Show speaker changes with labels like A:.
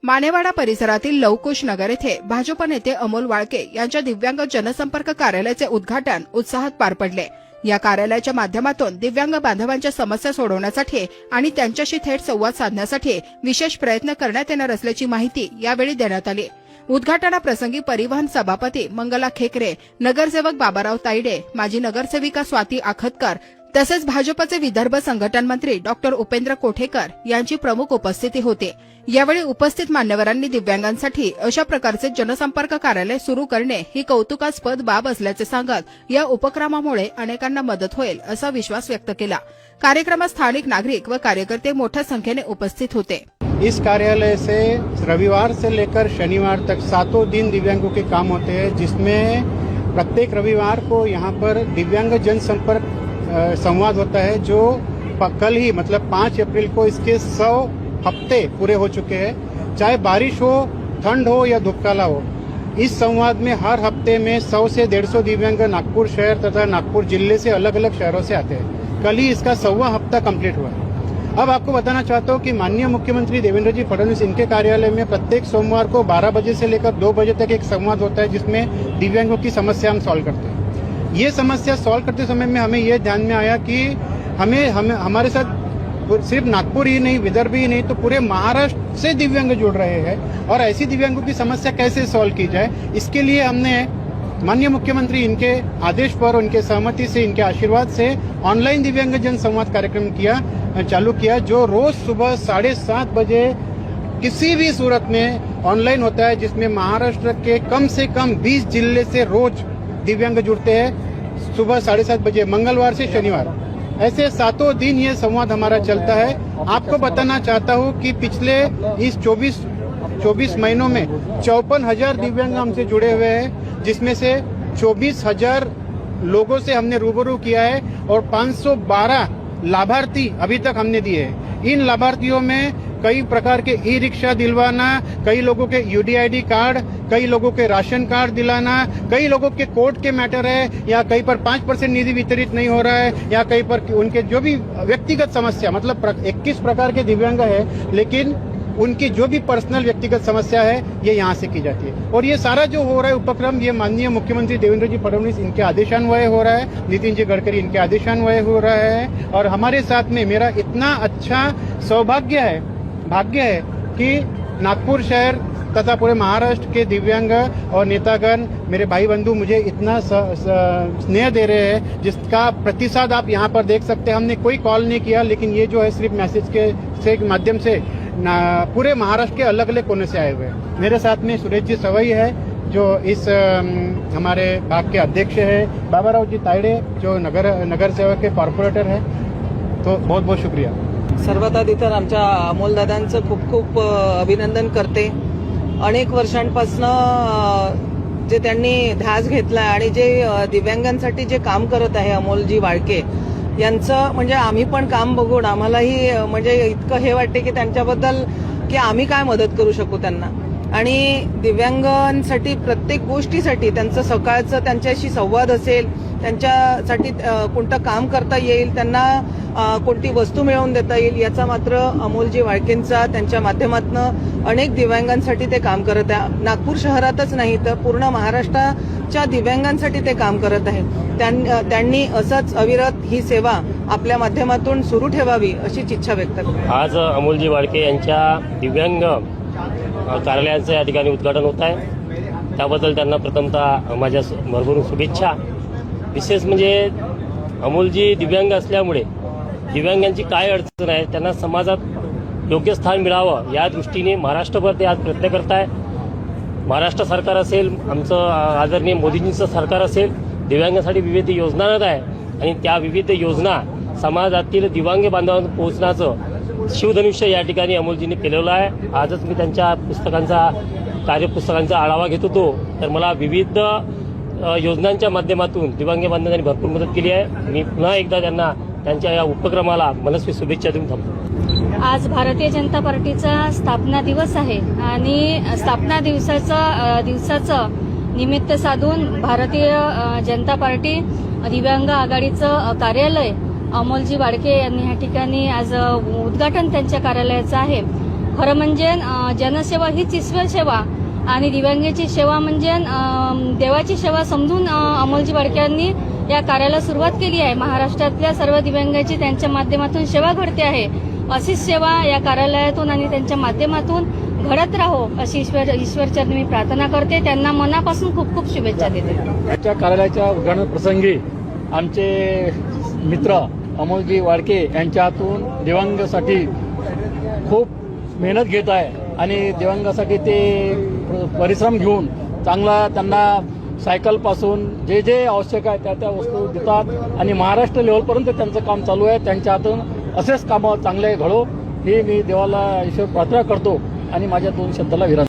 A: मानेवाडा परिसरातील लवकुश नगर येथे भाजप नेते अमोल वाळके यांच्या दिव्यांग जनसंपर्क कार्यालयाचे उद्घाटन उत्साहात पार पडले। या कार्यालयाच्या माध्यमातून दिव्यांग बांधवांच्या समस्या सोडवण्यासाठी आणि त्यांच्याशी थेट संवाद साधण्यासाठी विशेष प्रयत्न करण्यात येणार असल्याची माहिती यावेळी देण्यात आली। उद्घाटनाप्रसंगी परिवहन सभापती मंगला खेकरे, नगरसेवक बाबाराव तायडे, माजी नगरसेविका स्वाती आखतकर तसेच भाजपचे विदर्भ संघटन मंत्री डॉक्टर उपेंद्र कोठेकर यांची प्रमुख उपस्थिती होती। यावेळी उपस्थित मान्यवरांनी दिव्यांगांसाठी अशा प्रकारचे जनसंपर्क कार्यालय सुरू करणे ही कौतुकास्पद बाब असल्याचे सांगत या उपक्रमामुळे अनेकांना मदत होईल असा विश्वास व्यक्त केला। कार्यक्रमात स्थानिक नागरिक व कार्यकर्ते मोठ्या संख्येने उपस्थित होते।
B: इस कार्यालय से रविवार से लेकर शनिवार तक 7 दिन दिव्यांगों के काम होते हैं, जिसमें प्रत्येक रविवार को यहाँ पर दिव्यांग जनसंपर्क संवाद होता है, जो कल ही मतलब 5 अप्रैल को इसके 100 हफ्ते पूरे हो चुके हैं। चाहे बारिश हो, ठंड हो या धूपकाला हो, इस संवाद में हर हफ्ते में 100 से 150 दिव्यांग नागपुर शहर तथा नागपुर जिले से अलग अलग शहरों से आते हैं। कल ही इसका 100वां हफ्ता कंप्लीट हुआ है। अब आपको बताना चाहता हूँ कि माननीय मुख्यमंत्री देवेंद्र जी फडणवीस इनके कार्यालय में प्रत्येक सोमवार को 12 बजे से लेकर 2 बजे तक एक संवाद होता है, जिसमें दिव्यांगों की समस्या हम सॉल्व करते हैं। ये समस्या सॉल्व करते समय में हमें ये ध्यान में आया कि हमें हमारे साथ सिर्फ नागपुर ही नहीं, विदर्भ ही नहीं, तो पूरे महाराष्ट्र से दिव्यांग जुड़ रहे हैं और ऐसी दिव्यांगों की समस्या कैसे सॉल्व की जाए, इसके लिए हमने माननीय मुख्यमंत्री इनके आदेश पर, उनके सहमति से, इनके आशीर्वाद से ऑनलाइन दिव्यांग जन संवाद कार्यक्रम चालू किया, जो रोज सुबह 7:30 बजे किसी भी सूरत में ऑनलाइन होता है, जिसमें महाराष्ट्र के कम से कम 20 जिले से रोज दिव्यांग जुड़ते हैं सुबह 7:30 बजे, मंगलवार से शनिवार। ऐसे 7 दिन ये संवाद हमारा चलता है। आपको बताना चाहता हूँ कि पिछले इस 24 महीनों में 54,000 दिव्यांग हमसे जुड़े हुए हैं, जिसमें से 24,000 लोगों से हमने रूबरू किया है और 512 लाभार्थी अभी तक हमने दिए हैं। इन लाभार्थियों में कई प्रकार के ई रिक्शा दिलवाना, कई लोगों के यूडीआईडी कार्ड, कई लोगों के राशन कार्ड दिलाना, कई लोगों के कोर्ट के मैटर है, या कहीं पर 5% निधि वितरित नहीं हो रहा है, या कहीं पर उनके जो भी व्यक्तिगत समस्या, मतलब 21 प्रकार के दिव्यांग है, लेकिन उनकी जो भी पर्सनल व्यक्तिगत समस्या है ये यहाँ से की जाती है। और ये सारा जो हो रहा है उपक्रम, ये माननीय मुख्यमंत्री देवेंद्र जी फडणवीस इनके आदेशान्वये हो रहा है, नितिन जी गडकरी इनके आदेशान्वये हो रहा है। और हमारे साथ में मेरा इतना अच्छा भाग्य है कि नागपुर शहर तथा पूरे महाराष्ट्र के दिव्यांग और नेतागण, मेरे भाई बंधु मुझे इतना स्नेह दे रहे हैं, जिसका प्रतिसाद आप यहाँ पर देख सकते हैं। हमने कोई कॉल नहीं किया, लेकिन ये जो है सिर्फ मैसेज के माध्यम से पूरे महाराष्ट्र के अलग अलग कोने से आए हुए हैं। मेरे साथ में सुरेश जी सवई है, जो इस हमारे भाग के अध्यक्ष है, बाबाराव जी तायडे जो नगर सेवक के कॉर्पोरेटर है। तो बहुत बहुत शुक्रिया।
C: सर्वात आधी तर आमच्या अमोल दादांचं खूप खूप अभिनंदन करते। अनेक वर्षांपासून जे त्यांनी ध्यास घेतला आणि जे दिव्यांगांसाठी जे काम करत आहे अमोलजी वाळके यांचं, म्हणजे आम्ही पण काम बघून आम्हालाही म्हणजे इतकं हे वाटते की त्यांच्याबद्दल की आम्ही काय मदत करू शकू त्यांना। आणि दिव्यांगांसाठी प्रत्येक गोष्टीसाठी त्यांचं सकाळचं त्यांच्याशी संवाद असेल, त्यांच्यासाठी कोणतं काम करता येईल, त्यांना कोणती वस्तू मिळवून देता येईल, याचा मात्र अमोलजी वाळकेंचा त्यांच्या माध्यमातून अनेक दिव्यांगांसाठी ते काम करत आहे। नागपूर शहरातच नाही तर पूर्ण महाराष्ट्राच्या दिव्यांगांसाठी ते काम करत आहेत। त्यांनी असंच अविरत ही सेवा आपल्या माध्यमातून सुरू ठेवावी अशीच इच्छा व्यक्त करते।
D: आज अमोलजी वाळके यांच्या दिव्यांग कार्यालयाचं या ठिकाणी उद्घाटन होत आहे, त्याबद्दल त्यांना प्रथमतः माझ्या भरभरून शुभेच्छा। विशेष म्हणजे अमोलजी दिव्यांग असल्यामुळे दिव्यांगांची काय अडचण आहे, त्यांना समाजात योग्य स्थान मिळावं या दृष्टीने महाराष्ट्रभर ते आज प्रयत्न करत आहे। महाराष्ट्र सरकार असेल, आमचं आदरणीय मोदीजींचं सरकार असेल, दिव्यांगांसाठी विविध योजना आणत आहे आणि त्या विविध योजना समाजातील दिव्यांग बांधवांना पोहोचण्याचं शिवधनुष्य या ठिकाणी अमोलजींनी केलेलं आहे। आजच मी त्यांच्या कार्यपुस्तकांचा आढावा घेत होतो, तर मला विविध योजनांच्या माध्यमातून दिव्यांग बांधवांनी भरपूर मदत केली आहे। मी पुन्हा एकदा त्यांना त्यांच्या या उपक्रमाला मनस्वी शुभेच्छा देऊन थांबतो।
E: आज भारतीय जनता पार्टीचा स्थापना दिवस आहे आणि स्थापना दिवसाचं निमित्त साधून भारतीय जनता पार्टी दिव्यांग आघाडीचं कार्यालय अमोलजी वाळके यांनी या ठिकाणी आज उद्घाटन त्यांच्या कार्यालयाचं आहे। खरं म्हणजे जनसेवा हीच ईश्वर सेवा आणि दिव्यांगाची सेवा म्हणजे देवाची सेवा समजून अमोलजी वाळके यांनी या कार्याला सुरुवात केली आहे. महाराष्ट्रातल्या सर्व दिव्यांगाची त्यांच्या माध्यमातून सेवा घडते आहे. अशीच सेवा या कार्यालयातून आणि त्यांच्या माध्यमातून घडत राहो अशी ईश्वरचरणी मी प्रार्थना करते. त्यांना मनापासून खूप खूप शुभेच्छा देते.
F: याच्या कार्यालयाच्या उद्घाटन प्रसंगी आमचे मित्र अमोलजी वाळके यांच्या हातून दिव्यांगासाठी खूप मेहनत घेत आहे आणि दिव्यांगासाठी ते परिश्रम घेऊन चांगला त्यांना सायकलपासून जे जे आवश्यक आहे त्या वस्तू देतात आणि महाराष्ट्र लेवलपर्यंत त्यांचं काम चालू आहे. त्यांच्या हातून असेच कामं चांगले घडो ही मी देवाला ईश्वर प्रार्थना करतो आणि माझ्या 2 शब्दाला विराम.